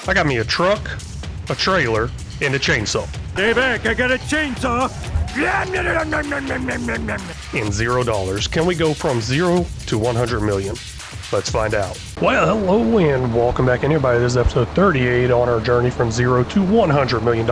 I got me a truck, a trailer, and a chainsaw. Stay back, I got a chainsaw. And $0. Can we go from 0 to 100 million? Let's find out. Well, hello and welcome back in, everybody. This is episode 38 on our journey from 0 to $100 million.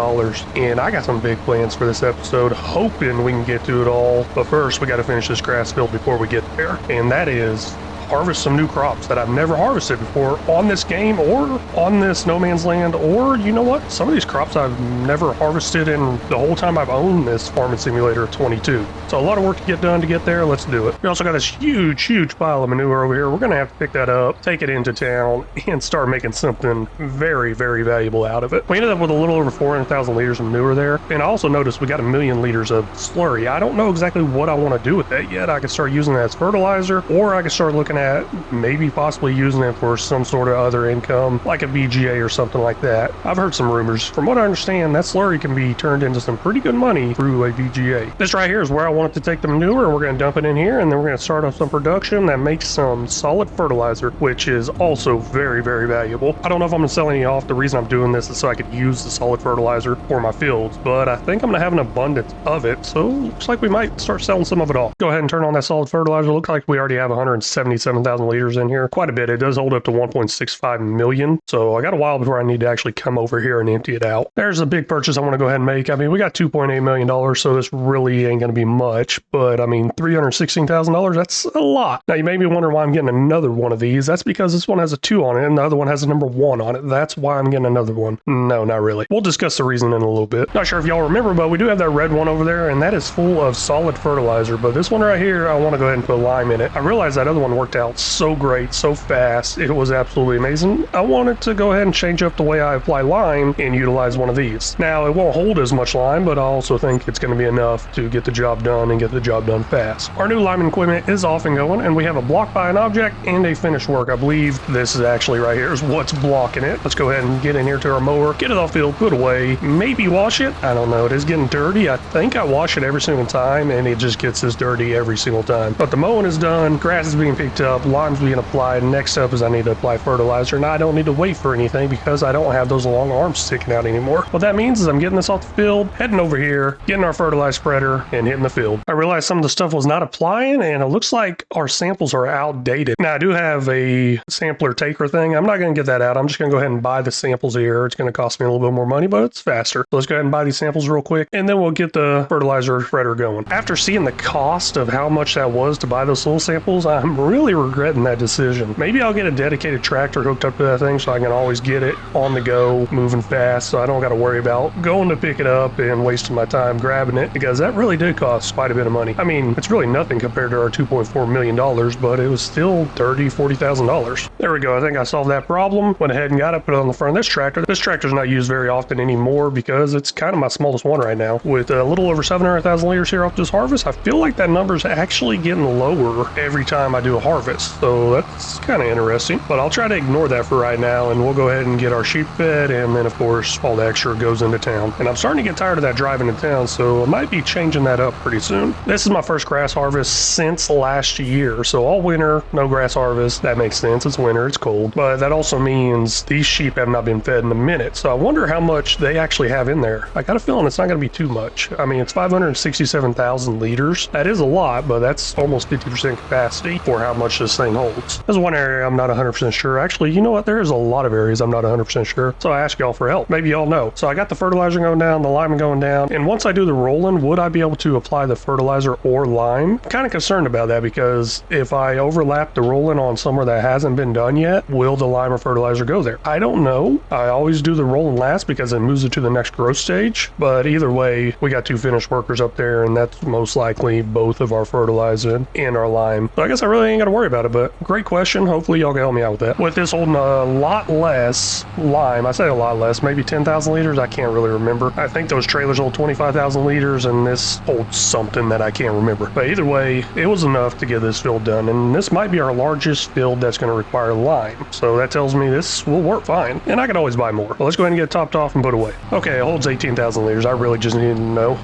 And I got some big plans for this episode, hoping we can get to it all. But first, we got to finish this grass field before we get there. And that is harvest some new crops that I've never harvested before on this game or on this no man's land, or you know what, some of these crops I've never harvested in the whole time I've owned this Farming Simulator 22. So a lot of work to get done to get there. Let's do it. We also got this huge pile of manure over here. We're gonna have to pick that up, take it into town, and start making something very valuable out of it. We ended up with a little over 400,000 liters of manure there, and I also noticed we got 1 million liters of slurry. I don't know exactly what I want to do with that yet. I could start using that as fertilizer, or I could start looking at maybe possibly using it for some sort of other income, like a VGA or something like that. I've heard some rumors. From what I understand, that slurry can be turned into some pretty good money through a VGA. This right here is where I wanted to take the manure. We're going to dump it in here, and then we're going to start off some production that makes some solid fertilizer, which is also very valuable. I don't know if I'm going to sell any off. The reason I'm doing this is so I could use the solid fertilizer for my fields, but I think I'm going to have an abundance of it, so looks like we might start selling some of it all. Go ahead and turn on that solid fertilizer. Looks like we already have 177,000 liters in here. Quite a bit. It does hold up to 1.65 million. So I got a while before I need to actually come over here and empty it out. There's a big purchase I want to go ahead and make. I mean, we got $2.8 million, so this really ain't going to be much. But I mean, $316,000, that's a lot. Now you may be wondering why I'm getting another one of these. That's because this one has a 2 on it and the other one has a number 1 on it. That's why I'm getting another one. No, not really. We'll discuss the reason in a little bit. Not sure if y'all remember, but we do have that red one over there, and that is full of solid fertilizer. But this one right here, I want to go ahead and put lime in it. I realized that other one worked out so great, so fast. It was absolutely amazing. I wanted to go ahead and change up the way I apply lime and utilize one of these. Now, it won't hold as much lime, but I also think it's going to be enough to get the job done and get the job done fast. Our new liming equipment is off and going, and we have a block by an object and a finished work. I believe this is actually right here is what's blocking it. Let's go ahead and get in here to our mower, get it off field, put it away, maybe wash it. I don't know. It is getting dirty. I think I wash it every single time, and it just gets this dirty every single time. But the mowing is done, grass is being picked up, lime's being applied. Next up is I need to apply fertilizer, and I don't need to wait for anything because I don't have those long arms sticking out anymore. What that means is I'm getting this off the field, heading over here, getting our fertilizer spreader, and hitting the field. I realized some of the stuff was not applying, and it looks like our samples are outdated. Now, I do have a sampler taker thing. I'm not going to get that out. I'm just going to go ahead and buy the samples here. It's going to cost me a little bit more money, but it's faster. So let's go ahead and buy these samples real quick, and then we'll get the fertilizer spreader going. After seeing the cost of how much that was to buy those little samples, I'm really regretting that decision. Maybe I'll get a dedicated tractor hooked up to that thing so I can always get it on the go, moving fast, so I don't got to worry about going to pick it up and wasting my time grabbing it, because that really did cost quite a bit of money. I mean, it's really nothing compared to our $2.4 million, but it was still $40,000. There we go. I think I solved that problem. Went ahead and got it, put it on the front of this tractor. This tractor's not used very often anymore because it's kind of my smallest one right now. With a little over 700,000 liters here off this harvest, I feel like that number's actually getting lower every time I do a harvest. So that's kind of interesting, but I'll try to ignore that for right now, and we'll go ahead and get our sheep fed, and then of course all the extra goes into town. And I'm starting to get tired of that driving to town, so I might be changing that up pretty soon. This is my first grass harvest since last year, so all winter, no grass harvest. That makes sense. It's winter, it's cold, but that also means these sheep have not been fed in a minute, so I wonder how much they actually have in there. I got a feeling it's not going to be too much. I mean, it's 567,000 liters. That is a lot, but that's almost 50% capacity for how much this thing holds. There's one area I'm not 100% sure. Actually, you know what? There's a lot of areas I'm not 100% sure, so I ask y'all for help. Maybe y'all know. So I got the fertilizer going down, the lime going down, and once I do the rolling, would I be able to apply the fertilizer or lime? I'm kind of concerned about that, because if I overlap the rolling on somewhere that hasn't been done yet, will the lime or fertilizer go there? I don't know. I always do the rolling last because it moves it to the next growth stage, but either way, we got 2 finished workers up there, and that's most likely both of our fertilizer and our lime. So I guess I really ain't got to worry about it, but great question. Hopefully y'all can help me out with that. With this holding a lot less lime, I say a lot less, maybe 10,000 liters, I can't really remember. I think those trailers hold 25,000 liters, and this holds something that I can't remember. But either way, it was enough to get this field done, and this might be our largest field that's going to require lime. So that tells me this will work fine, and I could always buy more. But let's go ahead and get it topped off and put away. Okay, it holds 18,000 liters. I really just needed to know.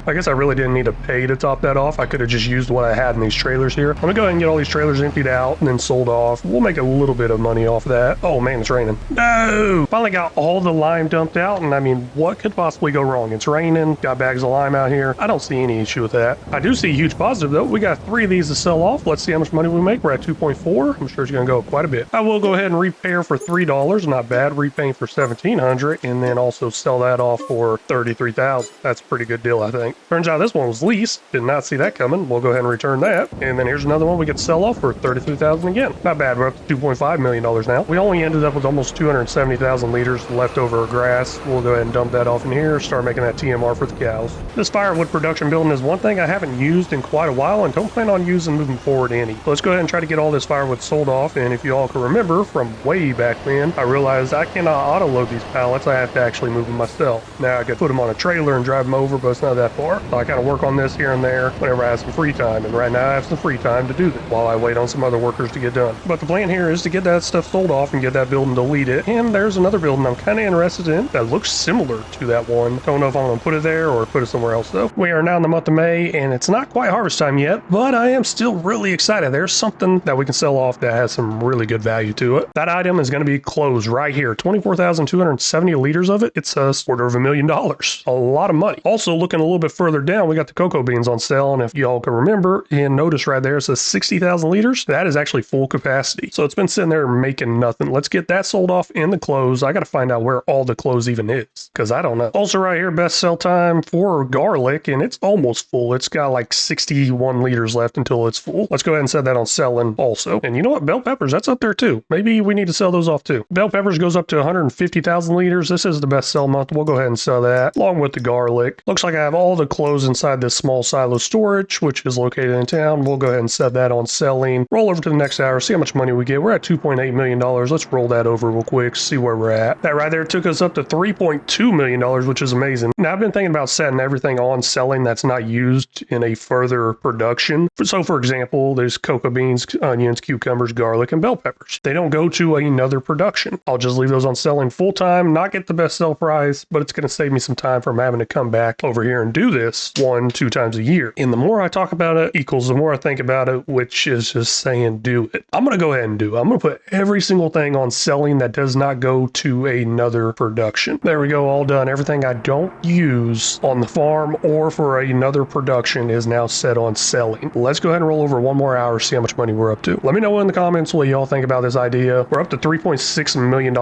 I guess I really didn't need to pay to top that off. I could have just used what I had in these trailers here. Let me go ahead and get all these trailers emptied out and then sold off. We'll make a little bit of money off of that. Oh man, it's raining. No! Finally got all the lime dumped out, and I mean, what could possibly go wrong? It's raining, got bags of lime out here. I don't see any issue with that. I do see a huge positive though. We got 3 of these to sell off. Let's see how much money we make. We're at 2.4. I'm sure it's gonna go up quite a bit. I will go ahead and repair for $3. Not bad. Repaint for $1,700, and then also sell that off for $33,000. That's a pretty good deal, I think. Turns out this one was leased. Did not see that coming. We'll go ahead and return that. And then here's another one we get to sell off for $33,000 again. Not bad. We're up to $2.5 million now. We only ended up with almost 270,000 liters leftover grass. We'll go ahead and dump that off in here, start making that TMR for the cows. This firewood production building is one thing I haven't used in quite a while and don't plan on using moving forward any. So let's go ahead and try to get all this firewood sold off. And if you all can remember from way back then, I realized I cannot auto load these pallets. I have to actually move them myself. Now I could put them on a trailer and drive them over, but it's not that far. So I kind of work on this here and there whenever I have some free time. And right now I have some free time to do this while I wait on some other workers to get done. But the plan here is to get that stuff sold off and get that building deleted. And there's another building I'm kind of interested in that looks similar to that one. Don't know if I'm going to put it there or put it somewhere else though. We are now in the month of May and it's not quite harvest time yet, but I am still really excited. There's something that we can sell off that has some really good value to it. That item is going to be closed right here. 24,270 liters of it. It's $250,000. A lot of money. Also looking a little bit further down, we got the cocoa beans on sale. And if y'all can remember and notice right there, it says 60,000 liters. That is actually full capacity. So it's been sitting there making nothing. Let's get that sold off in the close. I got to find out where all the close even is because I don't know. Also right here, best sell time for garlic and it's almost full. It's got like 61 liters left until it's full. Let's go ahead and set that on selling also. And you know what? Bell peppers, that's up there too. Maybe we need to sell those off too. Bell peppers goes up to 150,000 liters. This is the best sell month. We'll go ahead and sell that along with the garlic. Looks like I have all the clothes inside this small silo storage, which is located in town. We'll go ahead and set that on selling. Roll over to the next hour, see how much money we get. We're at $2.8 million. Let's roll that over real quick, see where we're at. That right there took us up to $3.2 million, which is amazing. Now I've been thinking about setting everything on selling that's not used in a further production. So for example, there's cocoa beans, onions, cucumbers, garlic, and bell peppers. They don't go to another production. I'll just leave those on selling full time, not get the best sell price, but it's going to save me some time from having to come back over here and do this 1-2 times a year. And the more I talk about it equals the more I think about it, which is just saying do it. I'm going to go ahead and do it. I'm going to put every single thing on selling that does not go to another production. There we go, all done. Everything I don't use on the farm or for another production is now set on selling. Let's go ahead and roll over one more hour, see how much money we're up to. Let me know in the comments what y'all think about this idea. We're up to $3.6 million.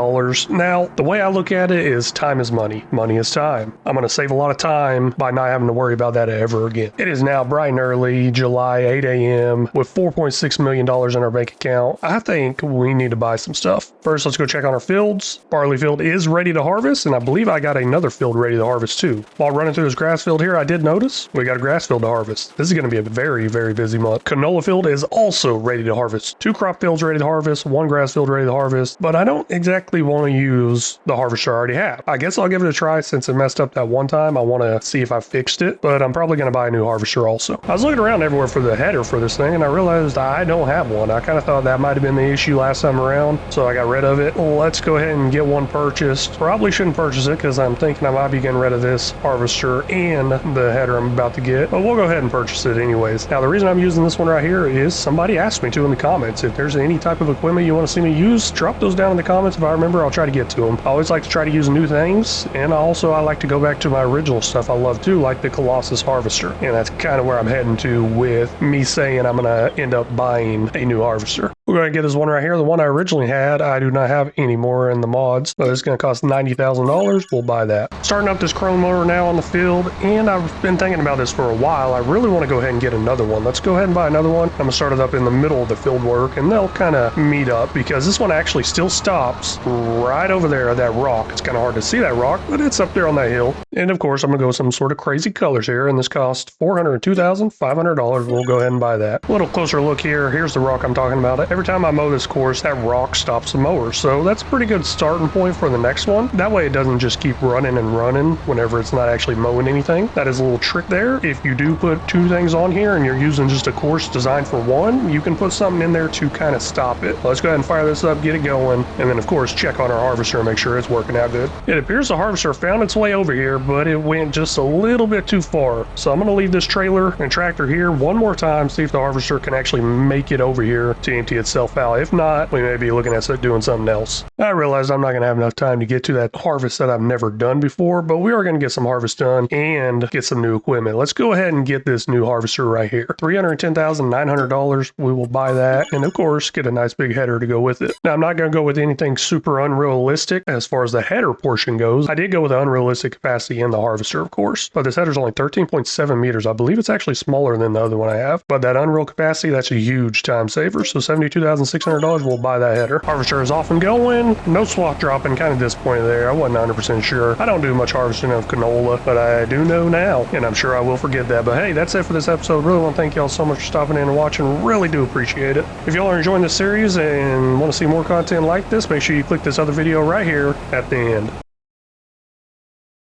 Now, the way I look at it is time is money. Money is time. I'm going to save a lot of time by not having to worry about that ever again. It is now bright and early, July 8 a.m. with $4.6 million in our bank account. I think we need to buy some stuff. First, let's go check on our fields. Barley field is ready to harvest, and I believe I got another field ready to harvest too. While running through this grass field here, I did notice we got a grass field to harvest. This is going to be a very, very busy month. Canola field is also ready to harvest. 2 crop fields ready to harvest, 1 grass field ready to harvest, but I don't exactly want to use the harvester I already have. I guess I'll give it a try since it messed up that one time. I want to see if I fixed it, but I'm probably going to buy a new harvester also. I was looking around everywhere for the header for this thing, and I realized I don't have one. I kind of thought that might have been the issue last time around, so I got rid of it. Let's go ahead and get one purchased. Probably shouldn't purchase it because I'm thinking I might be getting rid of this harvester and the header I'm about to get, but we'll go ahead and purchase it anyways. Now, the reason I'm using this one right here is somebody asked me to in the comments. If there's any type of equipment you want to see me use, drop those down in the comments. If I remember, I'll try to get to them. I always like to try to use new things, and also I like to go back to my original stuff I love too, like the Colossus harvester, and that's kind of where I'm heading to with me saying I'm going to end up buying a new harvester. We're going to get this one right here. The one I originally had, I do not have anymore in the mods. So it's going to cost $90,000. We'll buy that. Starting up this chrome mower now on the field, and I've been thinking about this for a while. I really want to go ahead and get another one. Let's go ahead and buy another one. I'm going to start it up in the middle of the field work, and they'll kind of meet up because this one actually still stops right over there at that rock. It's kind of hard to see that rock, but it's up there on that hill. And of course, I'm going to go with some sort of crazy colors here, and this costs $402,500. We'll go ahead and buy that. A little closer look here. Here's the rock I'm talking about. every time I mow this course, that rock stops the mower. So that's a pretty good starting point for the next one. That way it doesn't just keep running and running whenever it's not actually mowing anything. That is a little trick there. If you do put two things on here and you're using just a course designed for one, you can put something in there to kind of stop it. Let's go ahead and fire this up, get it going, and then of course check on our harvester and make sure it's working out good. It appears the harvester found its way over here, but it went just a little bit too far. So I'm going to leave this trailer and tractor here one more time, see if the harvester can actually make it over here to empty itself out. If not, we may be looking at doing something else. I realize I'm not going to have enough time to get to that harvest that I've never done before, but we are going to get some harvest done and get some new equipment. Let's go ahead and get this new harvester right here. $310,900. We will buy that, and of course get a nice big header to go with it. Now I'm not going to go with anything super unrealistic as far as the header portion goes. I did go with the unrealistic capacity in the harvester, of course, but this header's only 13.7 meters. I believe it's actually smaller than the other one I have, but that unreal capacity, that's a huge time saver. So $72,600, we'll buy that header. Harvester is off and going. No swap dropping, kind of disappointed there. I wasn't 100% sure. I don't do much harvesting of canola, but I do know now, and I'm sure I will forget that. But hey, that's it for this episode. Really want to thank y'all so much for stopping in and watching. Really do appreciate it. If y'all are enjoying this series and want to see more content like this, make sure you click this other video right here at the end.